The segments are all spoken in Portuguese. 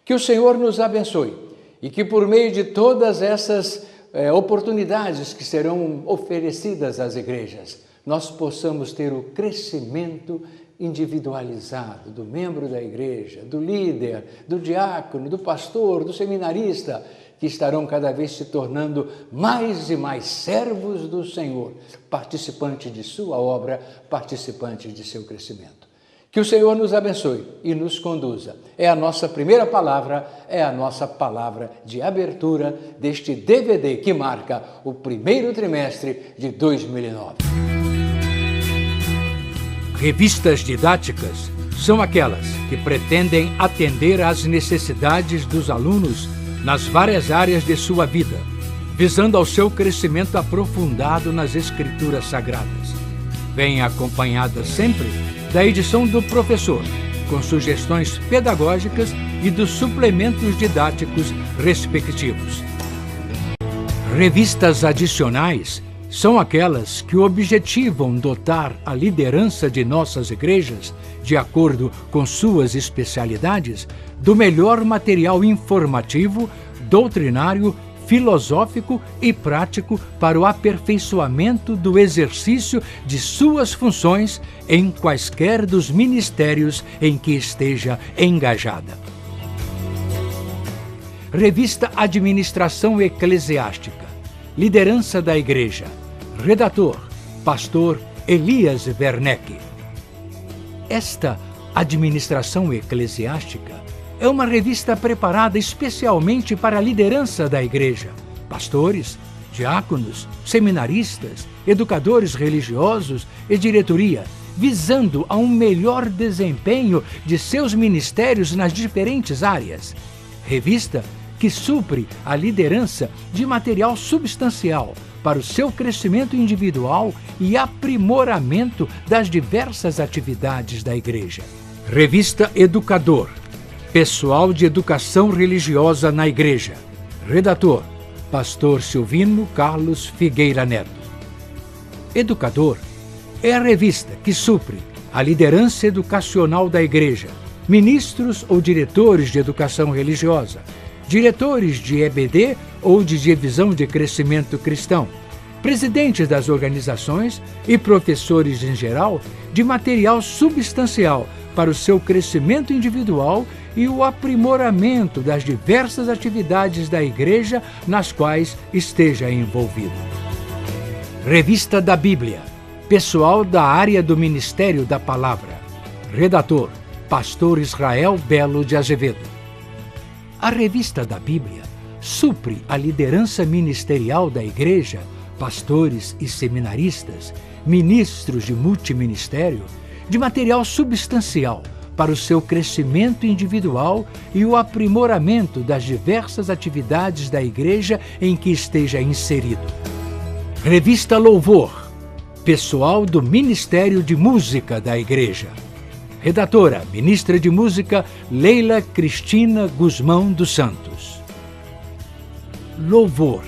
Que o Senhor nos abençoe e que por meio de todas essas oportunidades que serão oferecidas às igrejas, nós possamos ter o crescimento individualizado do membro da igreja, do líder, do diácono, do pastor, do seminarista, que estarão cada vez se tornando mais e mais servos do Senhor, participantes de sua obra, participantes de seu crescimento. Que o Senhor nos abençoe e nos conduza. É a nossa primeira palavra, é a nossa palavra de abertura deste DVD que marca o primeiro trimestre de 2009. Revistas didáticas são aquelas que pretendem atender às necessidades dos alunos nas várias áreas de sua vida, visando ao seu crescimento aprofundado nas Escrituras Sagradas. Vem acompanhada sempre da edição do professor, com sugestões pedagógicas e dos suplementos didáticos respectivos. Revistas adicionais são aquelas que objetivam dotar a liderança de nossas igrejas, de acordo com suas especialidades, do melhor material informativo, doutrinário, filosófico e prático para o aperfeiçoamento do exercício de suas funções em quaisquer dos ministérios em que esteja engajada. Revista Administração Eclesiástica, Liderança da Igreja. Redator, Pastor Elias Werneck. Esta Administração Eclesiástica é uma revista preparada especialmente para a liderança da igreja, pastores, diáconos, seminaristas, educadores religiosos e diretoria, visando a um melhor desempenho de seus ministérios nas diferentes áreas. Revista que supre a liderança de material substancial para o seu crescimento individual e aprimoramento das diversas atividades da igreja. Revista Educador, Pessoal de Educação Religiosa na Igreja. Redator, Pastor Silvino Carlos Figueira Neto. Educador é a revista que supre a liderança educacional da igreja, ministros ou diretores de educação religiosa, diretores de EBD ou de divisão de crescimento cristão, presidentes das organizações e professores em geral, de material substancial para o seu crescimento individual e o aprimoramento das diversas atividades da igreja nas quais esteja envolvido. Revista da Bíblia, pessoal da área do Ministério da Palavra. Redator, Pastor Israel Belo de Azevedo. A Revista da Bíblia supre a liderança ministerial da igreja, pastores e seminaristas, ministros de multiministério, de material substancial para o seu crescimento individual e o aprimoramento das diversas atividades da igreja em que esteja inserido. Revista Louvor, pessoal do Ministério de Música da igreja. Redatora, ministra de Música, Leila Cristina Guzmão dos Santos. Louvor,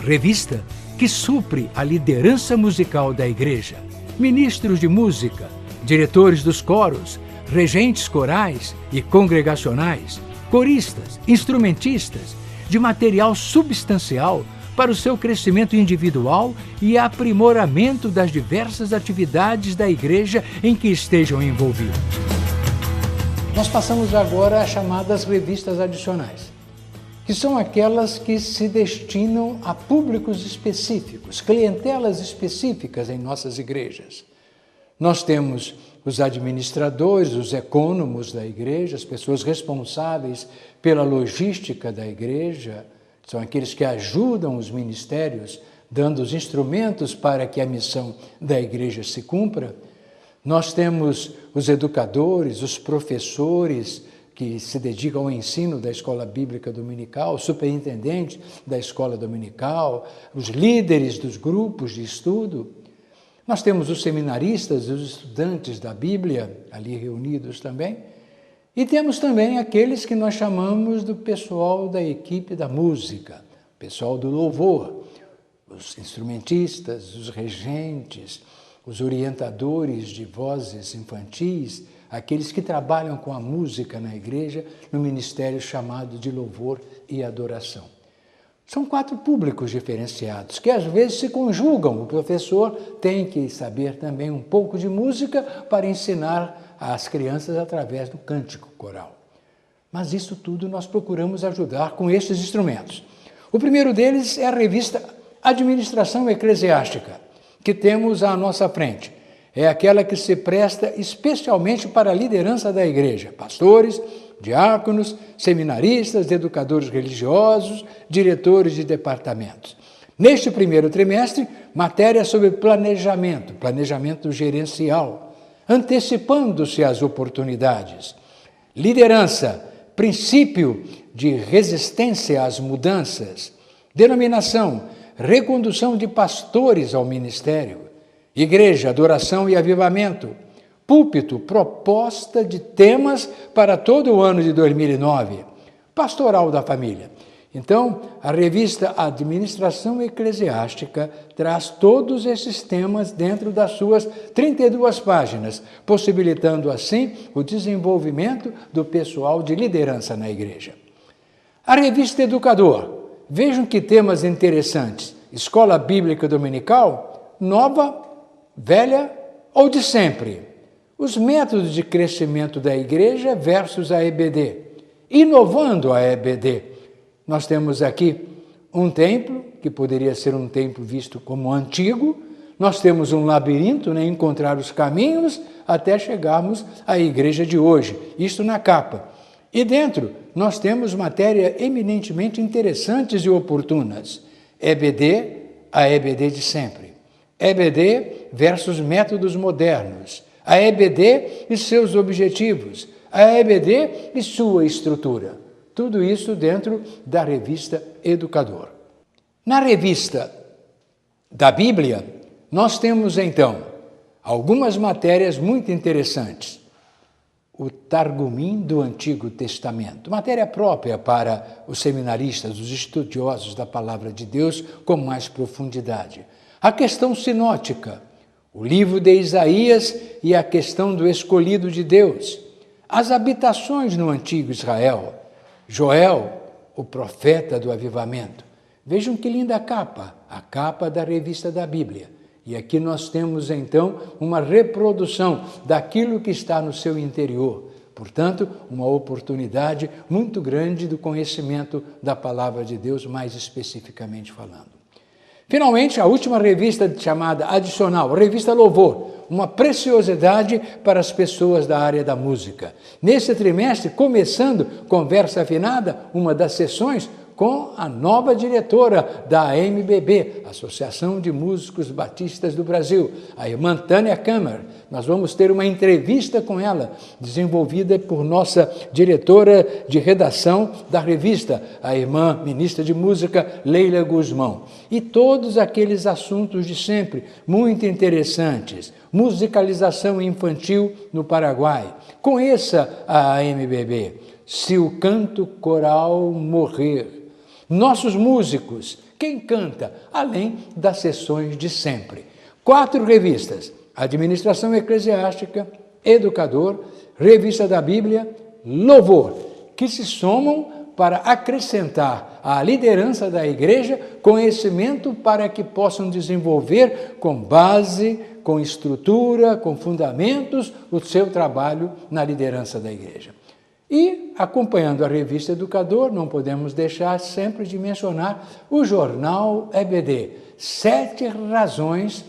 revista que supre a liderança musical da igreja, ministros de música, diretores dos coros, regentes corais e congregacionais, coristas, instrumentistas, de material substancial para o seu crescimento individual e aprimoramento das diversas atividades da igreja em que estejam envolvidos. Nós passamos agora às chamadas revistas adicionais, que são aquelas que se destinam a públicos específicos, clientelas específicas em nossas igrejas. Nós temos os administradores, os ecônomos da igreja, as pessoas responsáveis pela logística da igreja, são aqueles que ajudam os ministérios, dando os instrumentos para que a missão da igreja se cumpra. Nós temos os educadores, os professores que se dedicam ao ensino da escola bíblica dominical, o superintendente da escola dominical, os líderes dos grupos de estudo. Nós temos os seminaristas, os estudantes da Bíblia, ali reunidos também. E temos também aqueles que nós chamamos do pessoal da equipe da música, pessoal do louvor, os instrumentistas, os regentes, os orientadores de vozes infantis, aqueles que trabalham com a música na igreja, no ministério chamado de louvor e adoração. São 4 públicos diferenciados, que às vezes se conjugam. O professor tem que saber também um pouco de música para ensinar às crianças através do cântico coral. Mas isso tudo nós procuramos ajudar com estes instrumentos. O primeiro deles é a revista Administração Eclesiástica, que temos à nossa frente. É aquela que se presta especialmente para a liderança da igreja, pastores, diáconos, seminaristas, educadores religiosos, diretores de departamentos. Neste primeiro trimestre, matéria sobre planejamento gerencial, antecipando-se às oportunidades. Liderança, princípio de resistência às mudanças. Denominação, recondução de pastores ao ministério. Igreja, adoração e avivamento. Púlpito, proposta de temas para todo o ano de 2009. Pastoral da família. Então, a revista Administração Eclesiástica traz todos esses temas dentro das suas 32 páginas, possibilitando assim o desenvolvimento do pessoal de liderança na igreja. A revista Educador. Vejam que temas interessantes. Escola Bíblica Dominical, nova, velha ou de sempre? Os métodos de crescimento da igreja versus a EBD. Inovando a EBD. Nós temos aqui um templo, que poderia ser um templo visto como antigo. Nós temos um labirinto, encontrar os caminhos até chegarmos à igreja de hoje. Isto na capa. E dentro nós temos matérias eminentemente interessantes e oportunas. EBD, a EBD de sempre. EBD versus métodos modernos. A EBD e seus objetivos. A EBD e sua estrutura. Tudo isso dentro da revista Educador. Na revista da Bíblia, nós temos então algumas matérias muito interessantes. O Targumim do Antigo Testamento, matéria própria para os seminaristas, os estudiosos da Palavra de Deus com mais profundidade. A questão sinótica, o livro de Isaías e a questão do escolhido de Deus. As habitações no antigo Israel. Joel, o profeta do avivamento. Vejam que linda capa, a capa da revista da Bíblia. E aqui nós temos, então, uma reprodução daquilo que está no seu interior. Portanto, uma oportunidade muito grande do conhecimento da Palavra de Deus, mais especificamente falando. Finalmente, a última revista chamada Adicional, Revista Louvor, uma preciosidade para as pessoas da área da música. Nesse trimestre, começando Conversa Afinada, uma das sessões com a nova diretora da AMBB, Associação de Músicos Batistas do Brasil, a irmã Tânia Kammer. Nós vamos ter uma entrevista com ela, desenvolvida por nossa diretora de redação da revista, a irmã ministra de música Leila Guzmão. E todos aqueles assuntos de sempre, muito interessantes. Musicalização infantil no Paraguai. Conheça a AMBB. Se o canto coral morrer. Nossos músicos, quem canta, além das sessões de sempre. 4 revistas, Administração Eclesiástica, Educador, Revista da Bíblia, Louvor, que se somam para acrescentar à liderança da igreja conhecimento para que possam desenvolver com base, com estrutura, com fundamentos, o seu trabalho na liderança da igreja. E, acompanhando a revista Educador, não podemos deixar sempre de mencionar o jornal EBD, 7 razões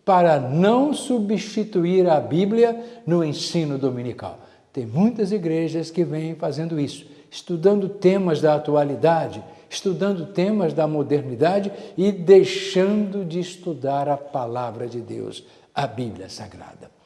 para não substituir a Bíblia no ensino dominical. Tem muitas igrejas que vêm fazendo isso, estudando temas da atualidade, estudando temas da modernidade e deixando de estudar a palavra de Deus, a Bíblia Sagrada.